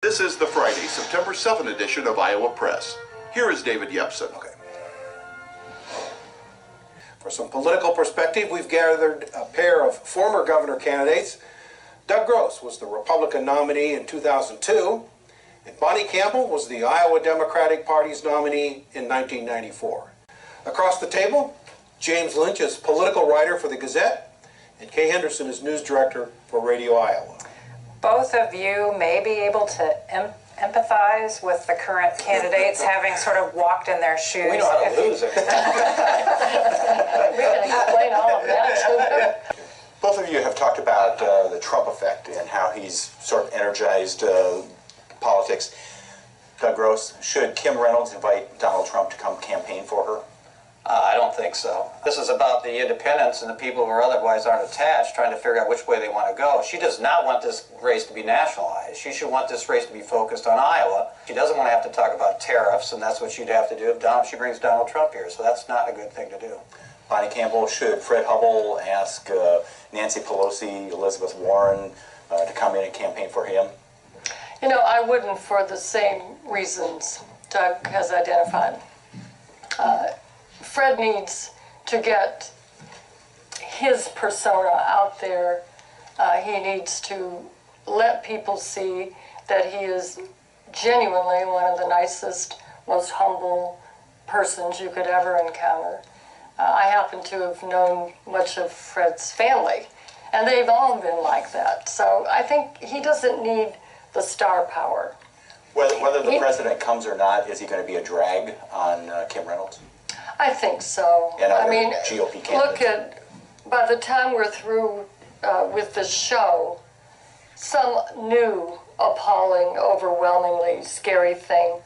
This is the Friday, September 7th edition of Iowa Press. Here is David Yepsen. Okay. For some political perspective, we've gathered a pair of former governor candidates. Doug Gross was the Republican nominee in 2002, and Bonnie Campbell was the Iowa Democratic Party's nominee in 1994. Across the table, James Lynch is political writer for the Gazette, and Kay Henderson is news director for Radio Iowa. Both of you may be able to empathize with the current candidates, having sort of walked in their shoes. We know how to lose it. We can explain all of that. Both of you have talked about the Trump effect and how he's sort of energized politics. Doug Gross, should Kim Reynolds invite Donald Trump to come campaign for her? I don't think so. This is about the independents and the people who are otherwise aren't attached trying to figure out which way they want to go. She does not want this race to be nationalized. She should want this race to be focused on Iowa. She doesn't want to have to talk about tariffs, and that's what she'd have to do if she brings Donald Trump here. So that's not a good thing to do. Bonnie Campbell, should Fred Hubbell ask Nancy Pelosi, Elizabeth Warren to come in and campaign for him? You know, I wouldn't, for the same reasons Doug has identified. Fred needs to get his persona out there. He needs to let people see that he is genuinely one of the nicest, most humble persons you could ever encounter. I happen to have known much of Fred's family, and they've all been like that. So I think he doesn't need the star power. Whether the president comes or not, is he going to be a drag on Kim Reynolds? I think so. And I mean, GOP candidates? look at, by the time we're through with the show, some new, appalling, overwhelmingly scary thing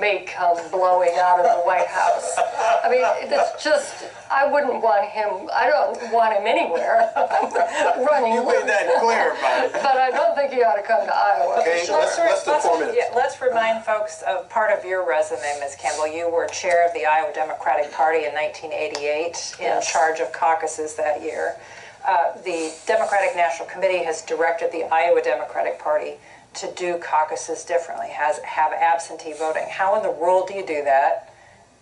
may come blowing out of the White House. I mean, it's just, I wouldn't want him, I don't want him anywhere running. You made that clear, Bonnie. But I don't think he ought to come to Iowa. Okay, less than 4 minutes. Yeah, let's remind folks of part of your resume, Ms. Campbell. You were chair of the Iowa Democratic Party in 1988, in charge of caucuses that year. The Democratic National Committee has directed the Iowa Democratic Party to do caucuses differently, have absentee voting. How in the world do you do that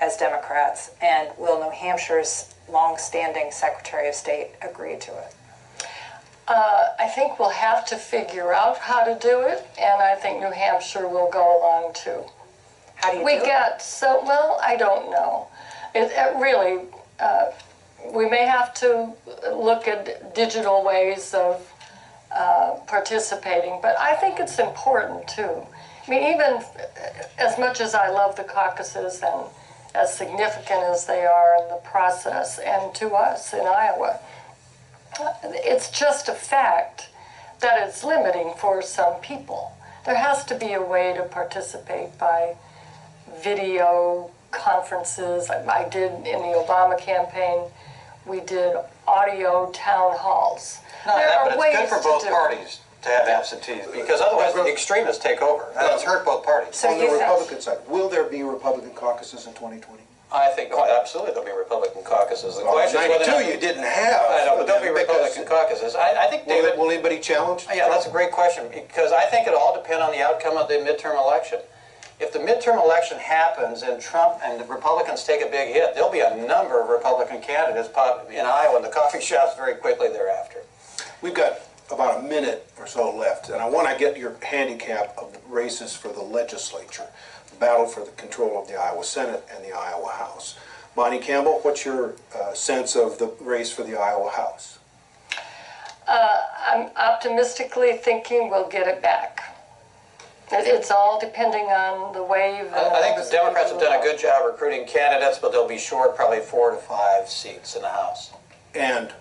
as Democrats? And will New Hampshire's long-standing Secretary of State agree to it? I think we'll have to figure out how to do it, and I think New Hampshire will go along too. How do you do it? Well, I don't know. It really, we may have to look at digital ways of participating, but I think it's important too. I mean, even as much as I love the caucuses and as significant as they are in the process and to us in Iowa, it's just a fact that it's limiting for some people. There has to be a way to participate by video conferences. I did in the Obama campaign, we did audio town halls. No, but it's good for both to parties to have absentees, because otherwise the extremists take over, and it's hurt both parties. So On the Republican side, will there be Republican caucuses in 2020? I think, absolutely, there'll be Republican caucuses. The Well, in question is whether 92 you didn't have. I know, but there'll be because- Republican caucuses. I think, David. Will anybody challenge? Yeah, that's a great question, because I think it'll all depend on the outcome of the midterm election. If the midterm election happens and Trump and the Republicans take a big hit, there'll be a number of Republican candidates pop in Iowa and the coffee shops very quickly thereafter. We've got about a minute or so left, and I want to get your handicap of the races for the legislature, the battle for the control of the Iowa Senate and the Iowa House. Bonnie Campbell, what's your sense of the race for the Iowa House? I'm optimistically thinking we'll get it back. It's all depending on the wave. I think the Democrats have done a good job recruiting candidates, but they'll be short probably 4 to 5 seats in the House. And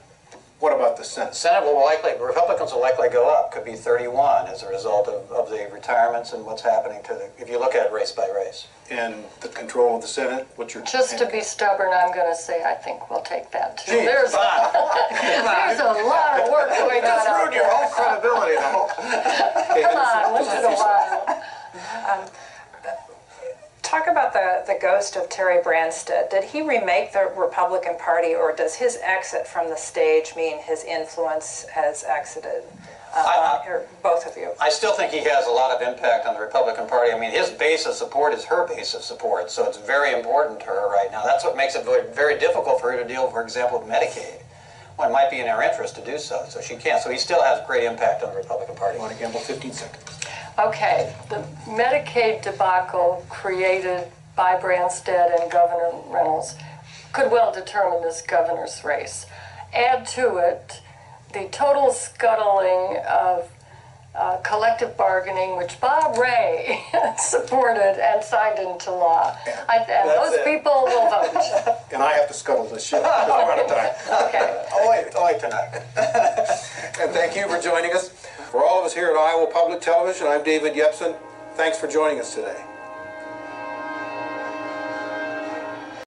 what about the Senate? Senate will likely, Republicans will likely go up, could be 31 as a result of the retirements and what's happening to the, if you look at it race by race. And the control of the Senate? What's your Just to be stubborn, I'm going to say I think we'll take that too. Gee, There's a lot of work going on That's out ruined your there. whole credibility. Come on, once in a while. Talk about the the ghost of Terry Branstad. Did he remake the Republican Party, or does his exit from the stage mean his influence has exited? Both of you. I still think he has a lot of impact on the Republican Party. I mean, his base of support is her base of support, so it's very important to her right now. That's what makes it very difficult for her to deal, for example, with Medicaid. Well, it might be in her interest to do so, so she can't. So he still has great impact on the Republican Party. Want to gamble 15 seconds. Okay, the Medicaid debacle created by Branstad and Governor Reynolds could well determine this governor's race. Add to it the total scuttling of collective bargaining, which Bob Ray supported and signed into law. And those people will vote. And I have to scuttle this shit. Because we're out of time. Okay. Oh, wait tonight. And thank you for joining us. For all of us here at Iowa Public Television, I'm David Yepsen. Thanks for joining us today.